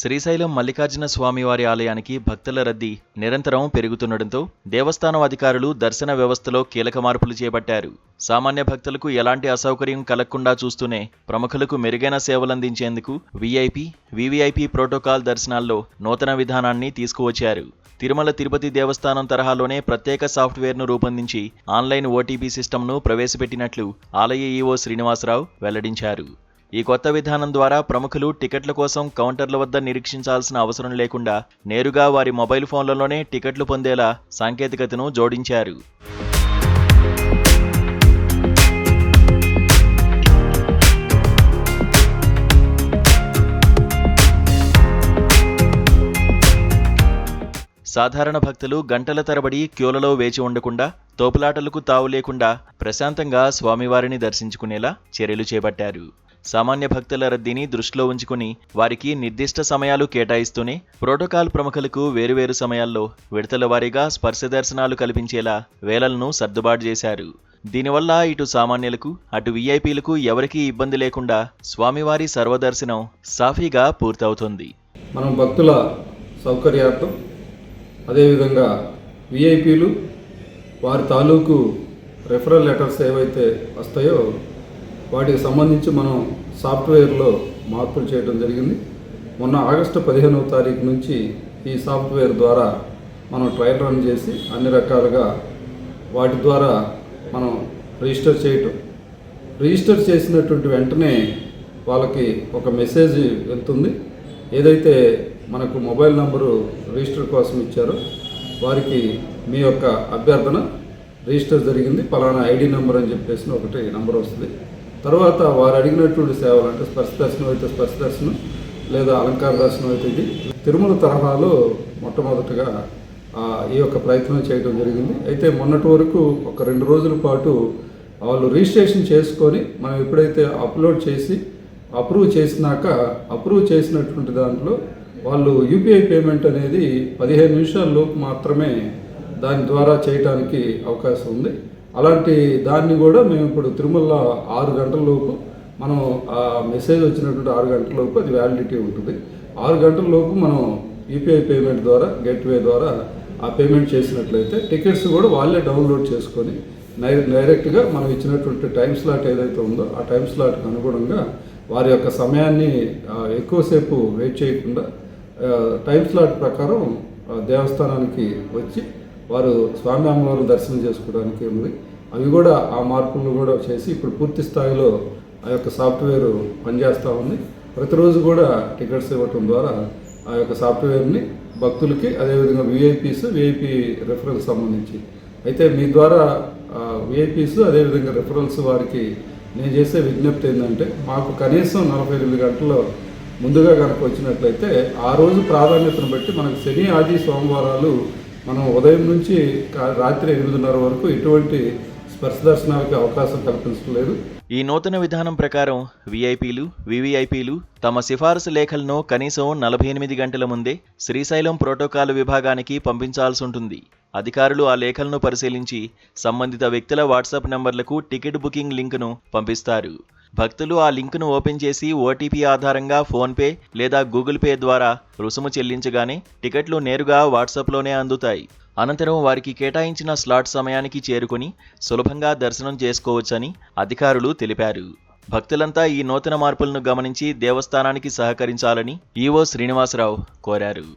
శ్రీశైలం మల్లికార్జున స్వామివారి ఆలయానికి భక్తుల రద్దీ నిరంతరం పెరుగుతుండటంతో దేవస్థానం అధికారులు దర్శన వ్యవస్థలో కీలక మార్పులు చేపట్టారు. సామాన్య భక్తులకు ఎలాంటి అసౌకర్యం కలగకుండా చూస్తూనే ప్రముఖులకు మెరుగైన సేవలందించేందుకు వీఐపీ, వీవీఐపీ ప్రోటోకాల్ దర్శనాల్లో నూతన విధానాన్ని తీసుకువచ్చారు. తిరుమల తిరుపతి దేవస్థానం తరహాలోనే ప్రత్యేక సాఫ్ట్వేర్ను రూపొందించి ఆన్లైన్ ఓటీపీ సిస్టమ్ను ప్రవేశపెట్టినట్లు ఆలయ ఈవో శ్రీనివాసరావు వెల్లడించారు. ఈ కొత్త విధానం ద్వారా ప్రముఖులు టికెట్ల కోసం కౌంటర్ల వద్ద నిరీక్షించాల్సిన అవసరం లేకుండా నేరుగా వారి మొబైల్ ఫోన్లలోనే టికెట్లు పొందేలా సాంకేతికతను జోడించారు. సాధారణ భక్తులు గంటల తరబడి క్యూలలో వేచి ఉండకుండా, తోపులాటలకు తావు లేకుండా ప్రశాంతంగా స్వామివారిని దర్శించుకునేలా చర్యలు చేపట్టారు. సామాన్య భక్తుల రద్దీని దృష్టిలో ఉంచుకుని వారికి నిర్దిష్ట సమయాలు కేటాయిస్తూనే ప్రోటోకాల్ ప్రముఖులకు వేరువేరు సమయాల్లో విడతల వారీగా స్పర్శ దర్శనాలు కల్పించేలా వేళలను సర్దుబాటు చేశారు. దీనివల్ల ఇటు సామాన్యులకు, అటు వీఐపీలకు ఎవరికీ ఇబ్బంది లేకుండా స్వామివారి సర్వదర్శనం సాఫీగా పూర్తవుతుంది. మనం భక్తుల సౌకర్యార్థం, అదేవిధంగా వీఐపీలు వారి తాలూకు రెఫరల్ లెటర్స్ ఏవైతే వస్తాయో వాటికి సంబంధించి మనం సాఫ్ట్వేర్లో మార్పులు చేయడం జరిగింది. మొన్న ఆగస్టు 15వ తారీఖు నుంచి ఈ సాఫ్ట్వేర్ ద్వారా మనం ట్రయల్ రన్ చేసి అన్ని రకాలుగా వాటి ద్వారా మనం రిజిస్టర్ చేయటం. రిజిస్టర్ చేసినటువంటి వెంటనే వాళ్ళకి ఒక మెసేజ్ వెళ్తుంది. ఏదైతే మనకు మొబైల్ నంబరు రిజిస్టర్ కోసం ఇచ్చారో వారికి మీ యొక్క అభ్యర్థన రిజిస్టర్ జరిగింది, పలానా ఐడి నెంబర్ అని చెప్పేసి ఒకటి నెంబర్ వస్తుంది. తర్వాత వారు అడిగినటువంటి సేవలు అంటే స్పర్శ దర్శనం అయితే స్పర్శ దర్శనం, లేదా అలంకార దర్శనం అయితే ఇది తిరుమల తరహాలో మొట్టమొదటిగా ఈ యొక్క ప్రయత్నం చేయడం జరిగింది. అయితే మొన్నటి వరకు ఒక 2 రోజుల పాటు వాళ్ళు రిజిస్ట్రేషన్ చేసుకొని మనం ఎప్పుడైతే అప్లోడ్ చేసి అప్రూవ్ చేసినటువంటి దాంట్లో వాళ్ళు యూపీఐ పేమెంట్ అనేది 15 నిమిషాల లోపు మాత్రమే దాని ద్వారా చేయడానికి అవకాశం ఉంది. అలాంటి దాన్ని కూడా మేము ఇప్పుడు తిరుమల 6 గంటల లోపు మనం ఆ మెసేజ్ వచ్చినటువంటి 6 గంటల లోపు అది వ్యాలిడిటీ ఉంటుంది. 6 గంటల లోపు మనం యూపీఐ పేమెంట్ ద్వారా గేట్వే ద్వారా ఆ పేమెంట్ చేసినట్లయితే టికెట్స్ కూడా వాళ్ళే డౌన్లోడ్ చేసుకొని డైరెక్ట్గా మనం ఇచ్చినటువంటి టైం స్లాట్ ఏదైతే ఉందో ఆ టైం స్లాట్కి అనుగుణంగా వారి యొక్క సమయాన్ని ఎక్కువసేపు వెయిట్ చేయకుండా టైం స్లాట్ ప్రకారం దేవస్థానానికి వచ్చి వారు స్వామి అమ్మవారిని దర్శనం చేసుకోవడానికి ఉంది. అవి కూడా ఆ మార్పులను కూడా చేసి ఇప్పుడు పూర్తి స్థాయిలో ఆ యొక్క సాఫ్ట్వేర్ పనిచేస్తూ ఉంది. ప్రతిరోజు కూడా టికెట్స్ ఇవ్వటం ద్వారా ఆ యొక్క సాఫ్ట్వేర్ని భక్తులకి, అదేవిధంగా వీఐపీ రెఫరల్స్ సంబంధించి అయితే మీ ద్వారా వీఐపీస్ అదేవిధంగా రెఫరల్స్ వారికి నేను చేసే విజ్ఞప్తి ఏంటంటే మాకు కనీసం 48 గంటల్లో ముందుగా కనుక వచ్చినట్లయితే ఆ రోజు ప్రాధాన్యతను బట్టి మనకు శని, ఆది, సోమవారాలు మనం ఉదయం నుంచి రాత్రి 8:30 వరకు ఎటువంటి స్పర్శ దర్శనానికి అవకాశం కల్పించలేదు. ఈ నూతన విధానం ప్రకారం వీఐపీలు, వీవీఐపీలు తమ సిఫారసు లేఖలను కనీసం 48 గంటల ముందే శ్రీశైలం ప్రోటోకాల్ విభాగానికి పంపించాల్సి ఉంటుంది. అధికారులు ఆ లేఖలను పరిశీలించి సంబంధిత వ్యక్తుల వాట్సాప్ నంబర్లకు టికెట్ బుకింగ్ లింకును పంపిస్తారు. భక్తులు ఆ లింకును ఓపెన్ చేసి ఓటీపీ ఆధారంగా ఫోన్పే లేదా గూగుల్ పే ద్వారా రుసుము చెల్లించగానే టికెట్లు నేరుగా వాట్సాప్లోనే అందుతాయి. అనంతరం వారికి కేటాయించిన స్లాట్ సమయానికి చేరుకుని సులభంగా దర్శనం చేసుకోవచ్చని అధికారులు తెలిపారు. భక్తులంతా ఈ నూతన మార్పులను గమనించి దేవస్థానానికి సహకరించాలని ఈవో శ్రీనివాసరావు కోరారు.